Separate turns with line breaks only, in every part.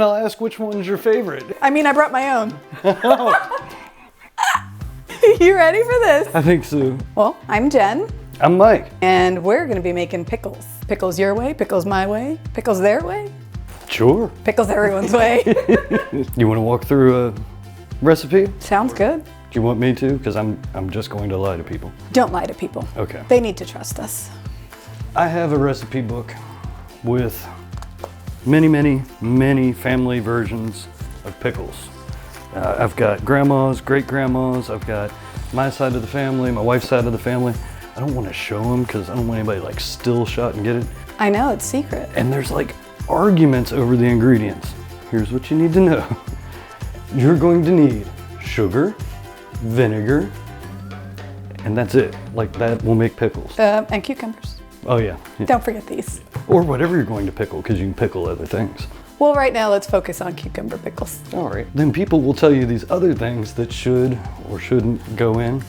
I'll ask which one's your favorite.
I mean, I brought my own. You ready for this?
I think so.
Well, I'm Jen.
I'm Mike.
And we're gonna be making pickles. Pickles your way, pickles my way, pickles their way.
Sure.
Pickles everyone's way.
You want to walk through a recipe?
Sounds good.
Do you want me to? Because I'm just going to lie to people.
Don't lie to people.
Okay.
They need to trust us.
I have a recipe book with many family versions of pickles. I've got grandmas, great-grandmas, I've got my side of the family, my wife's side of the family. I don't want to show them because I don't want anybody like still shot and get it.
I know, it's secret.
And there's like arguments over the ingredients. Here's what you need to know. You're going to need sugar, vinegar, and that's it. Like that will make pickles.
And cucumbers.
Oh yeah.
Don't forget these.
Or whatever you're going to pickle, because you can pickle other things.
Well, right now let's focus on cucumber pickles.
All right. Then people will tell you these other things that should or shouldn't go in.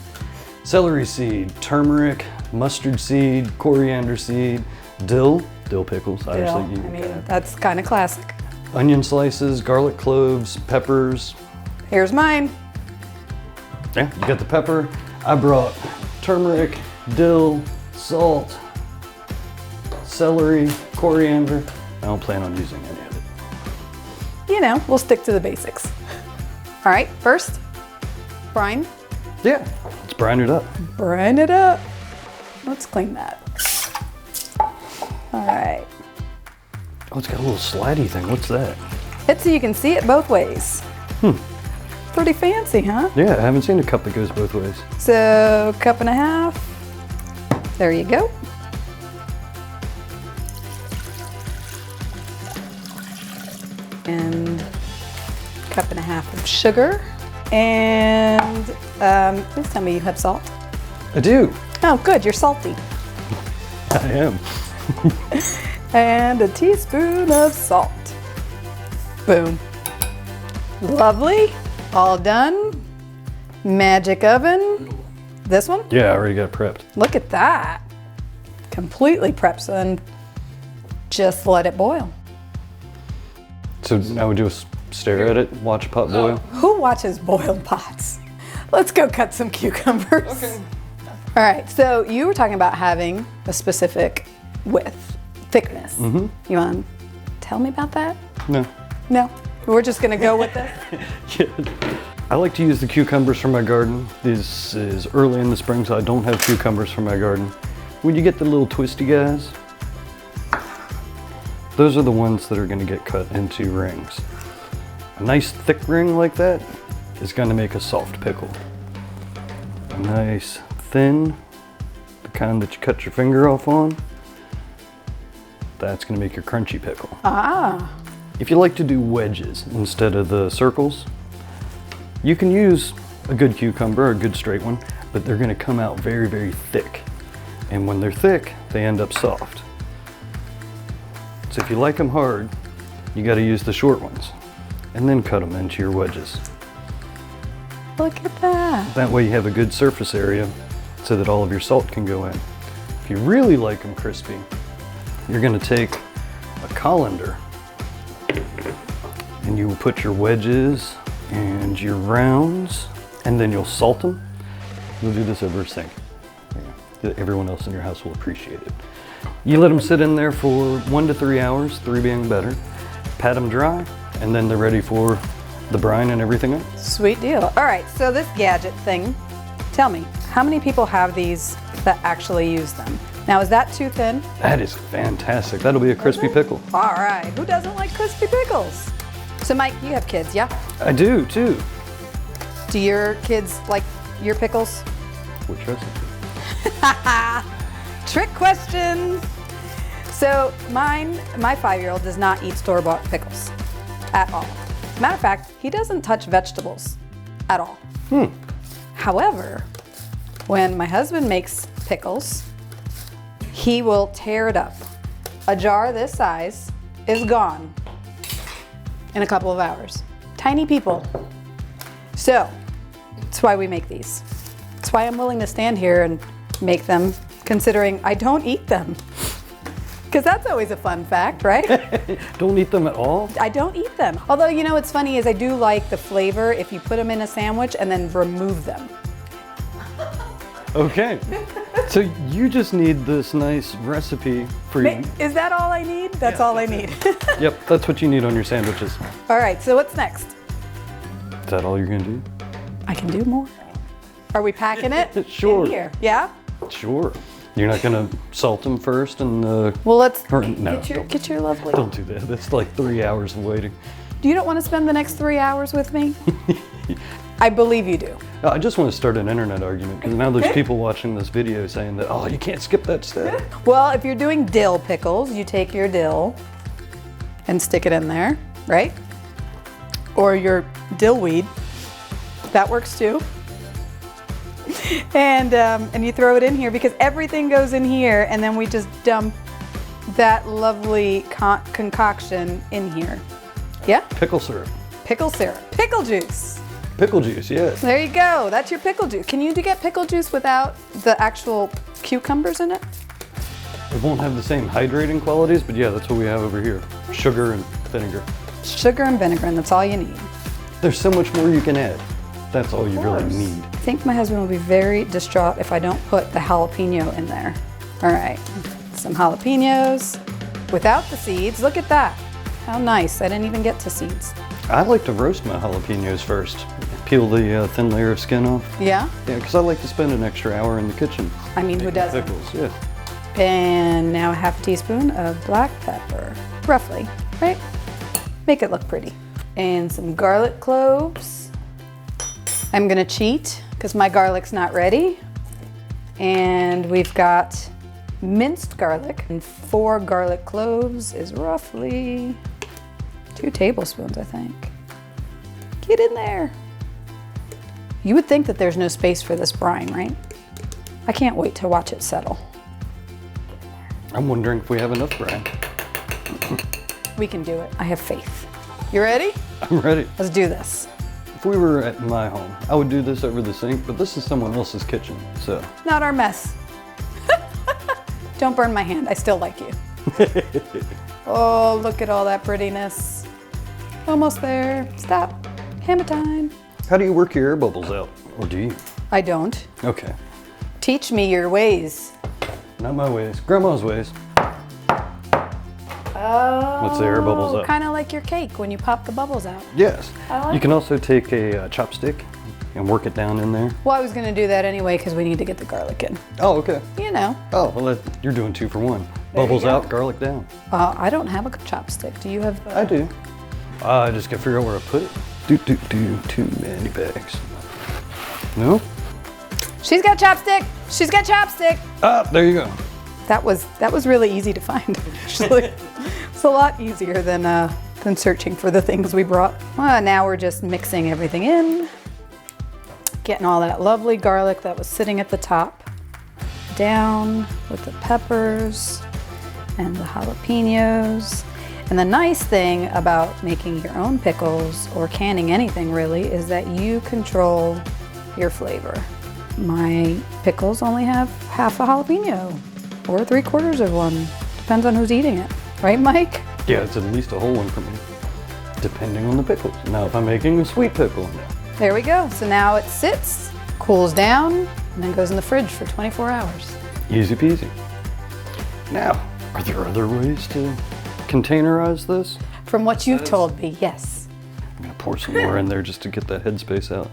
Celery seed, turmeric, mustard seed, coriander seed, dill pickles, obviously.
I mean, that's kind of classic.
Onion slices, garlic cloves, peppers.
Here's mine.
Yeah, you got the pepper. I brought turmeric, dill, salt, celery, coriander. I don't plan on using any of it.
You know, we'll stick to the basics. All right, first, brine.
Yeah, let's brine it up.
Brine it up. Let's clean that. All right.
Oh, it's got a little slidey thing. What's that?
It's so you can see it both ways. Pretty fancy, huh?
Yeah, I haven't seen a cup that goes both ways.
So, cup and a half. There you go. And cup and a half of sugar. And please tell me you have salt.
I do.
Oh, good, you're salty.
I am.
And a teaspoon of salt. Boom. Lovely. All done. Magic oven. This one?
Yeah, I already got it prepped.
Look at that. Completely prepped, and just let it boil.
So now we just stare at it, watch a pot boil?
Who watches boiled pots? Let's go cut some cucumbers.
Okay.
All right, so you were talking about having a specific width, thickness.
Mm-hmm.
You want to tell me about that?
No.
No? We're just gonna go with this?
Yeah. I like to use the cucumbers from my garden. This is early in the spring, so I don't have cucumbers from my garden. When you get the little twisty guys, those are the ones that are gonna get cut into rings. A nice thick ring like that is gonna make a soft pickle. A nice thin, the kind that you cut your finger off on, that's gonna make your crunchy pickle.
Ah.
If you like to do wedges instead of the circles, you can use a good cucumber, a good straight one, but they're gonna come out very thick. And when they're thick, they end up soft. So if you like them hard, you gotta use the short ones and then cut them into your wedges.
Look at that.
That way you have a good surface area so that all of your salt can go in. If you really like them crispy, you're gonna take a colander and you will put your wedges and your rounds, and then you'll salt them. You'll do this over a sink. Yeah. Everyone else in your house will appreciate it. You let them sit in there for 1 to 3 hours, 3 being better. Pat them dry, and then they're ready for the brine and everything else.
Sweet deal. All right, so this gadget thing, tell me, how many people have these that actually use them? Now, is that too thin?
That is fantastic. That'll be a crispy pickle.
All right, who doesn't like crispy pickles? So Mike, you have kids, yeah?
I do too.
Do your kids like your pickles?
Which recipe?
Trick question. So my 5-year-old does not eat store-bought pickles at all. Matter of fact, he doesn't touch vegetables at all. However, when my husband makes pickles, he will tear it up. A jar this size is gone in a couple of hours. Tiny people. So, that's why we make these. That's why I'm willing to stand here and make them, considering I don't eat them. Because that's always a fun fact, right?
Don't eat them at all?
I don't eat them. Although, you know what's funny is I do like the flavor if you put them in a sandwich and then remove them.
Okay. So you just need this nice recipe for you.
Is that all I need? That's all I need.
Yep, that's what you need on your sandwiches.
All right, so what's next?
Is that all you're gonna do?
I can do more. Are we packing it?
Sure.
In here? Yeah?
Sure. You're not gonna salt them first and
Well, let's
no,
get your lovely.
don't do that. That's like 3 hours of waiting.
You don't want to spend the next 3 hours with me? I believe you do.
I just want to start an internet argument because now there's people watching this video saying that, oh, you can't skip that step.
Well, if you're doing dill pickles, you take your dill and stick it in there, right? Or your dill weed. That works too. And you throw it in here because everything goes in here, and then we just dump that lovely concoction in here. Yeah?
Pickle syrup.
Pickle syrup. Pickle juice.
Pickle juice, yes.
There you go. That's your pickle juice. Can you get pickle juice without the actual cucumbers in it?
It won't have the same hydrating qualities, but yeah, that's what we have over here. Sugar and vinegar.
Sugar and vinegar, and that's all you need.
There's so much more you can add. That's all you really
course.
need.
I think my husband will be very distraught if I don't put the jalapeno in there. All right, some jalapenos without the seeds. Look at that. How nice. I didn't even get to seeds.
I like to roast my jalapenos first. Peel the thin layer of skin off.
Yeah?
Yeah, because I like to spend an extra hour in the kitchen.
I mean, who
making
doesn't?
Pickles, yeah.
And now a half teaspoon of black pepper, roughly, right? Make it look pretty. And some garlic cloves. I'm gonna cheat because my garlic's not ready. And we've got minced garlic, and 4 garlic cloves is roughly 2 tablespoons, I think. Get in there. You would think that there's no space for this brine, right? I can't wait to watch it settle.
I'm wondering if we have enough brine.
We can do it. I have faith. You ready?
I'm ready.
Let's do this.
If we were at my home, I would do this over the sink, but this is someone else's kitchen, so.
Not our mess. Don't burn my hand. I still like you. Oh, look at all that prettiness. Almost there. Stop. Hammer time.
How do you work your air bubbles out? Or do you?
I don't.
Okay.
Teach me your ways.
Not my ways. Grandma's ways.
Oh.
Let's the air bubbles up.
Kind of like your cake when you pop the bubbles out.
Yes.
I like
You can also take a chopstick and work it down in there.
Well, I was going to do that anyway because we need to get the garlic in.
Oh, okay.
You know.
Oh, well, you're doing 2 for 1.
There
Bubbles
you go.
out, garlic down.
I don't have a chopstick. Do you have?
I do. I just gotta figure out where to put it. Too many bags. No?
She's got chopstick. She's got chopstick.
Ah, there you go.
That was really easy to find. Actually, it's a lot easier than searching for the things we brought. Well, now we're just mixing everything in, getting all that lovely garlic that was sitting at the top down with the peppers and the jalapenos. And the nice thing about making your own pickles or canning anything really is that you control your flavor. My pickles only have half a jalapeno or 3/4 of one. Depends on who's eating it. Right, Mike?
Yeah, it's at least a whole one for me, depending on the pickles. Now, if I'm making a sweet pickle,
There we go. So now it sits, cools down, and then goes in the fridge for 24 hours.
easy peasy. Now, are there other ways to containerize this?
From what you've told me, yes.
I'm gonna pour some more in there just to get that headspace out.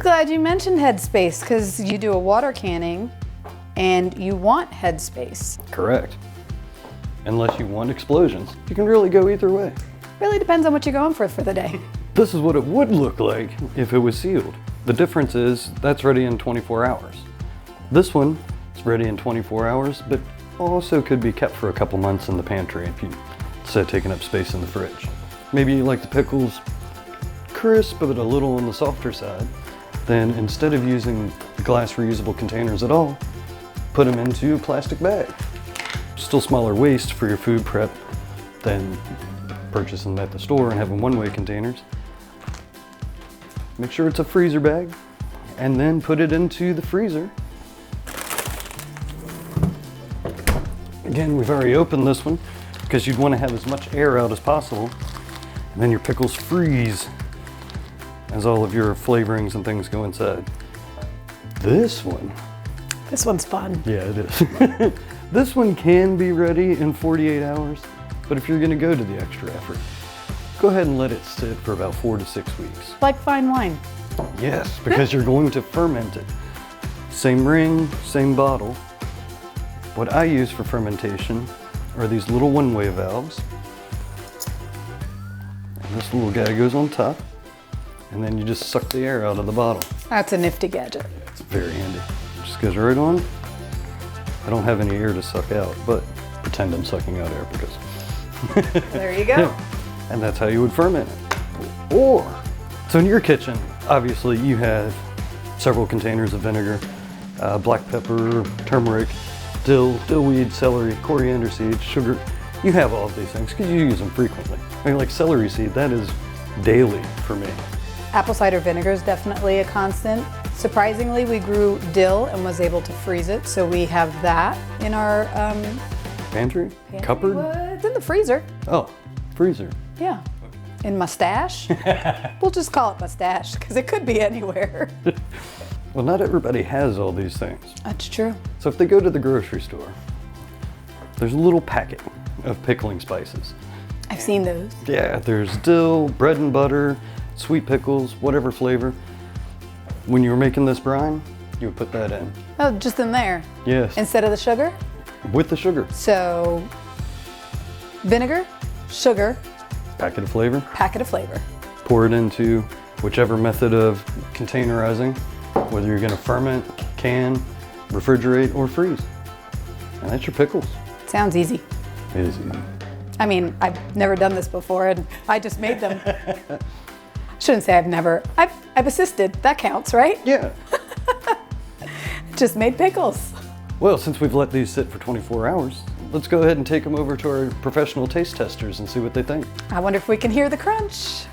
Glad you mentioned headspace because you do a water canning and you want headspace.
Correct. Unless you want explosions. You can really go either way.
Really depends on what you're going for the day.
This is what it would look like if it was sealed. The difference is that's ready in 24 hours. This one is ready in 24 hours, but also could be kept for a couple months in the pantry if you instead of taking up space in the fridge. Maybe you like the pickles crisp but a little on the softer side. Then instead of using glass reusable containers at all, put them into a plastic bag. Still smaller waste for your food prep than purchasing them at the store and having one-way containers. Make sure it's a freezer bag and then put it into the freezer. Get again, we've already opened this one because you'd want to have as much air out as possible. And then your pickles freeze as all of your flavorings and things go inside. This
one's fun.
yeah, it is. This one can be ready in 48 hours, but if you're going to go to the extra effort, go ahead and let it sit for about 4 to 6 weeks.
Like fine wine.
Yes, because you're going to ferment it. Same ring, same bottle. What I use for fermentation are these little one-way valves. And this little guy goes on top, and then you just suck the air out of the bottle.
That's a nifty gadget.
It's very handy. It just goes right on. I don't have any air to suck out, but pretend I'm sucking out air because.
There you go.
Yeah. And that's how you would ferment it. Or, so in your kitchen, obviously you have several containers of vinegar, black pepper, turmeric, dill, dillweed, celery, coriander seeds, sugar. You have all of these things because you use them frequently. I mean, like celery seed, that is daily for me.
Apple cider vinegar is definitely a constant. Surprisingly, we grew dill and was able to freeze it, so we have that in our
Pantry? Cupboard?
It's in the freezer.
Oh, freezer.
Yeah. In mustache. We'll just call it mustache because it could be anywhere.
Well, not everybody has all these things.
That's true.
So if they go to the grocery store, there's a little packet of pickling spices.
I've seen those.
Yeah, there's dill, bread and butter, sweet pickles, whatever flavor. When you were making this brine, you would put that in.
Oh, just in there.
Yes.
Instead of the sugar?
With the sugar.
So, vinegar, sugar,
Packet of flavor.
packet of flavor.
Pour it into whichever method of containerizing, whether you're gonna ferment, can, refrigerate, or freeze. And that's your pickles.
Sounds easy.
It is easy.
I mean, I've never done this before and I just made them. Shouldn't say I've never. I've assisted. That counts, right?
Yeah.
Just made pickles.
Well, since we've let these sit for 24 hours, let's go ahead and take them over to our professional taste testers and see what they think.
I wonder if we can hear the crunch.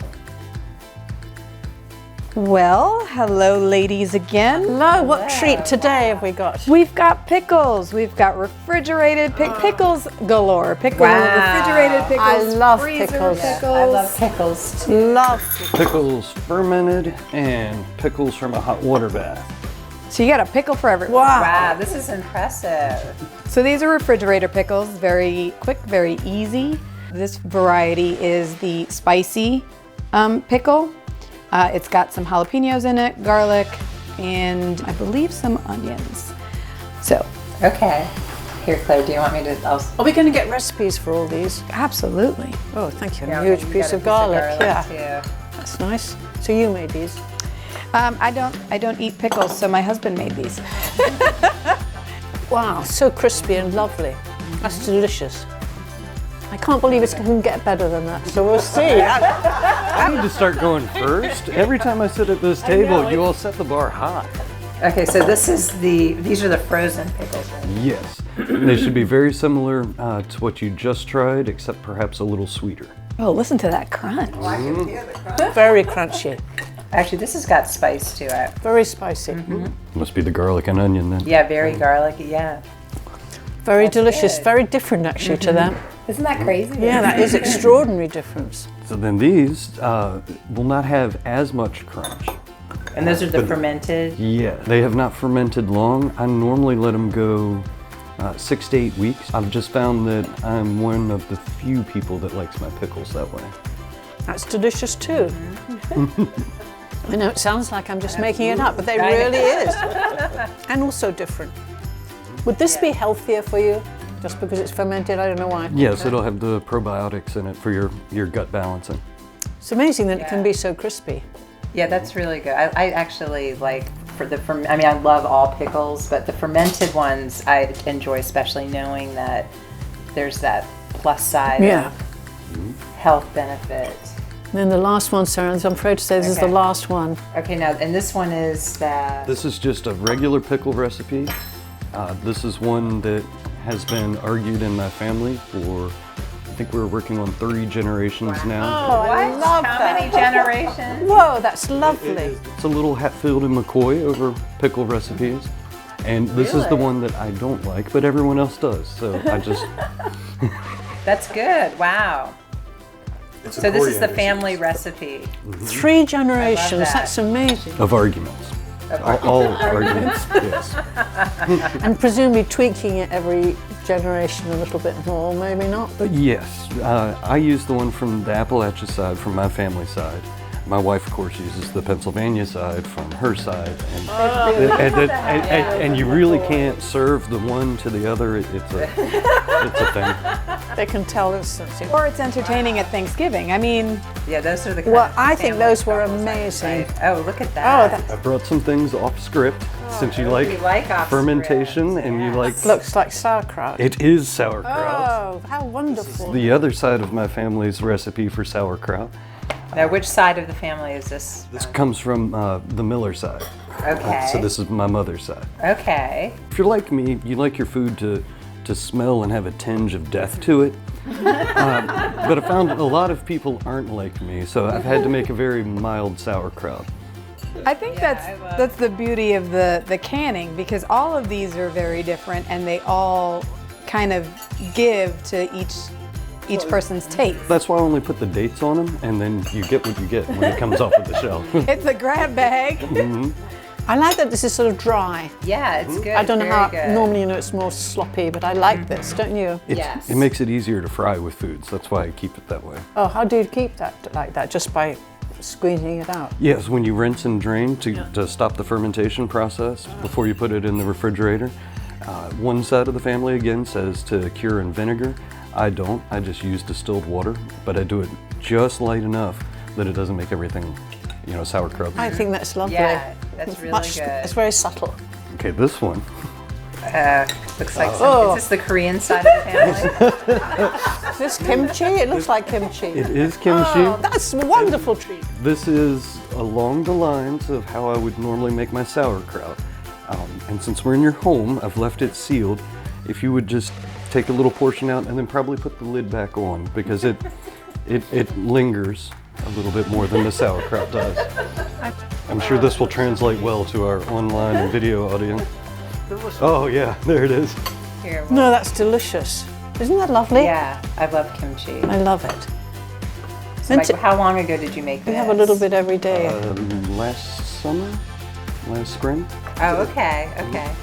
Well, hello ladies again.
Hello, what treat today have we got?
We've got pickles. We've got refrigerated pickles galore. Refrigerated pickles.
I love
freezer
pickles.
pickles.
I love pickles too. Love
Pickles fermented and pickles from a hot water bath.
So you got a pickle for everyone.
Wow.
Wow, this is impressive.
So these are refrigerator pickles, very quick, very easy. This variety is the spicy pickle. It's got some jalapenos in it, garlic, and I believe some onions. So,
Okay. Here, Claire, do you want me to?
Are we going to get recipes for all these?
absolutely.
Oh, thank you.
Yeah,
A huge
you
piece
got a
of garlic. Yeah,
too.
that's nice. So you made these.
I don't eat pickles, so my husband made these.
Wow, so crispy and lovely. That's delicious. I can't believe it's going to get better than that. So we'll see.
I need to start going first. Every time I sit at this table, you all set the bar high.
Okay, so these are the frozen pickles. Right?
Yes. They should be very similar to what you just tried, except perhaps a little sweeter.
Oh, listen to that crunch.
Very crunchy,
Actually, this has got spice to it.
very spicy,
Must be the garlic and onion then.
Yeah, very garlicky. Yeah.
very delicious,
good.
very different actually to that.
Isn't that crazy?
Yeah, that is extraordinary difference.
So then these will not have as much crunch.
And those are the fermented.
Yeah, they have not fermented long. I normally let them go 6 to 8 weeks. I've just found that I'm one of the few people that likes my pickles that way.
That's delicious too. I know it sounds like I'm just making it up, but they really is. And also different. Would this be healthier for you? Just because it's fermented? I don't know why.
Yes, it'll have the probiotics in it for your gut balancing.
It's amazing that it can be so crispy.
Yeah, that's really good. I actually like I mean, I love all pickles, but the fermented ones I enjoy, especially knowing that there's that plus side
Yeah.
of health benefit.
And then the last one, Sarah, I'm afraid to say this is the
Okay.
last one.
Okay, now, and this one is the.
This is just a regular pickle recipe. This is one that has been argued in my family for, I think we're working on 3 generations now.
Oh, I love
How
that.
many generations?
Whoa, that's lovely.
It's a little Hatfield and McCoy over pickle recipes. And this is the
Really?
one that I don't like, but everyone else does. So I just,
That's good. Wow.
It's a
So this is the
coriander
family
season.
recipe.
3 generations,
that.
that's amazing.
of arguments. All arguments, yes.
And presumably tweaking it every generation a little bit more, maybe not.
Yes, I use the one from the Appalachia side, from my family side. My wife, of course, uses the Pennsylvania side from her side. And you really can't serve the one to the other. It's a thing.
They can tell instantly.
Or it's entertaining at Thanksgiving. I mean,
Yeah, those are the.
Well,
kind of
I think
family
those were
specials,
amazing.
right? Oh, look at
Oh,
that.
I brought some things off script since you like,
you like off
fermentation
script,
and you
yes.
like.
looks like sauerkraut.
It is sauerkraut.
Oh, how wonderful.
The other side of my family's recipe for sauerkraut.
Now, which side of the family is this?
This comes from the Miller side.
Okay.
So this is my mother's side.
Okay.
If you're like me, you like your food to smell and have a tinge of death to it. But I found a lot of people aren't like me, so I've had to make a very mild sauerkraut.
I think that's the beauty of the canning, because all of these are very different and they all kind of give to each person's taste.
That's why I only put the dates on them, and then you get what you get when it comes off of the shelf.
It's a grab bag.
I like that this is sort of dry.
Yeah, it's good.
I don't know
very
how,
good.
normally it's more sloppy, but I like this, don't you?
Yes.
It makes it easier to fry with foods. That's why I keep it that way.
Oh, how do you keep that like that? Just by squeezing it out?
Yes, when you rinse and drain to stop the fermentation process before you put it in the refrigerator. One side of the family, again, says to cure in vinegar. I don't. I just use distilled water, but I do it just light enough that it doesn't make everything, sauerkraut.
I think that's lovely.
Yeah, that's really
Much,
good.
it's very subtle.
Okay, this one.
Looks like
Oh.
is this the Korean side of the family?
Is this kimchi? It looks like kimchi.
It is kimchi.
Oh, that's a wonderful treat.
This is along the lines of how I would normally make my sauerkraut. And since we're in your home, I've left it sealed. If you would just take a little portion out and then probably put the lid back on, because it lingers a little bit more than the sauerkraut does. I'm sure this will translate well to our online and video audience. Oh yeah, there it is.
Here.
No, that's delicious. Isn't that lovely?
Yeah, I love kimchi.
I love it.
So, Mike, how long ago did you make this?
We have a little bit every day.
Last spring.
Oh, okay, okay.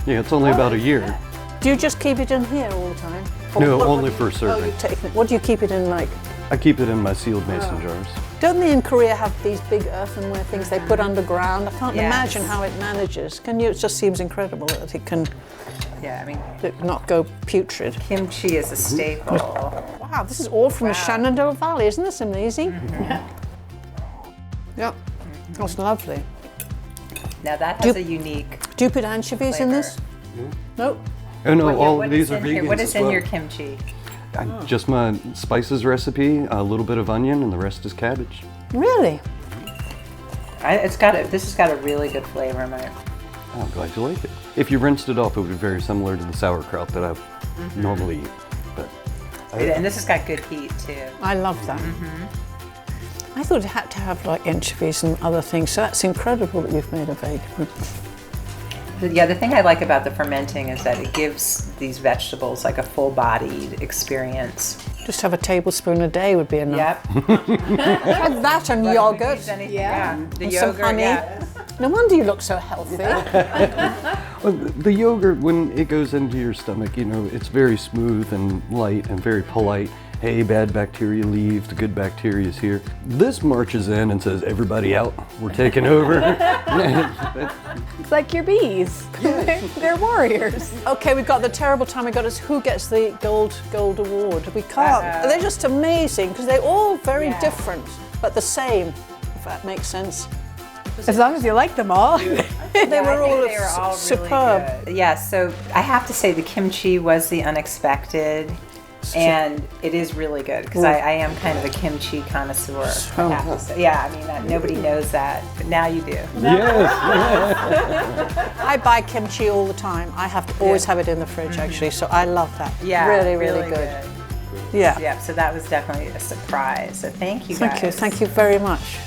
Yeah, it's only about a year.
Do you just keep it in here all the time?
No,
Or-
only for
Oh,
serving.
you take it. What do you keep it in like?
I keep it in my sealed mason jars.
Don't they in Korea have these big earthenware things they put underground? I can't
Yes.
imagine how it manages. Can you? It just seems incredible that it can
Yeah, I mean,
not go putrid.
kimchi is a staple.
Wow, this is all from the Shenandoah Valley. Isn't this amazing? Yep, that's lovely.
Now that has a unique
Do you put anchovies in this? No.
Oh no,
What- yeah,
all
what
of these
is
are
in here?
vegans
What is
as
in
well.
your kimchi?
Just my spices recipe, a little bit of onion, and the rest is cabbage.
Really?
This has got a really good flavor, Mike.
Oh, I'm glad you like it. If you rinsed it off, it would be very similar to the sauerkraut that I normally eat. But
And this has got good heat too.
I love that. I thought it had to have like anchovies and other things, so that's incredible that you've made a vegan.
Yeah, the thing I like about the fermenting is that it gives these vegetables like a full-bodied experience.
Just have a tablespoon a day would be enough.
Yep.
Have that and yogurt.
Yeah. The
And some
yogurt,
honey.
yeah.
No wonder you look so healthy.
the yogurt, when it goes into your stomach, it's very smooth and light and very polite. Hey, bad bacteria leave, the good bacteria is here. This marches in and says, everybody out, we're taking over.
It's like your bees. They're warriors.
Okay, we've got the terrible time we got is who gets the gold award. We can't. They're just amazing because they're all very different but the same, if that makes sense.
As long as you like them all.
They
Yeah,
were
I think
all
they were all
superb.
really good. Yeah, so I have to say the kimchi was the unexpected. And it is really good because I am kind of a kimchi connoisseur. I have to say. Yeah, I mean, nobody knows that, but now you do.
Yes.
I buy kimchi all the time. I have to always have it in the fridge actually, so I love that.
Yeah,
really, really good. Yeah.
Yeah, so that was definitely a surprise. So thank you guys.
Thank you very much.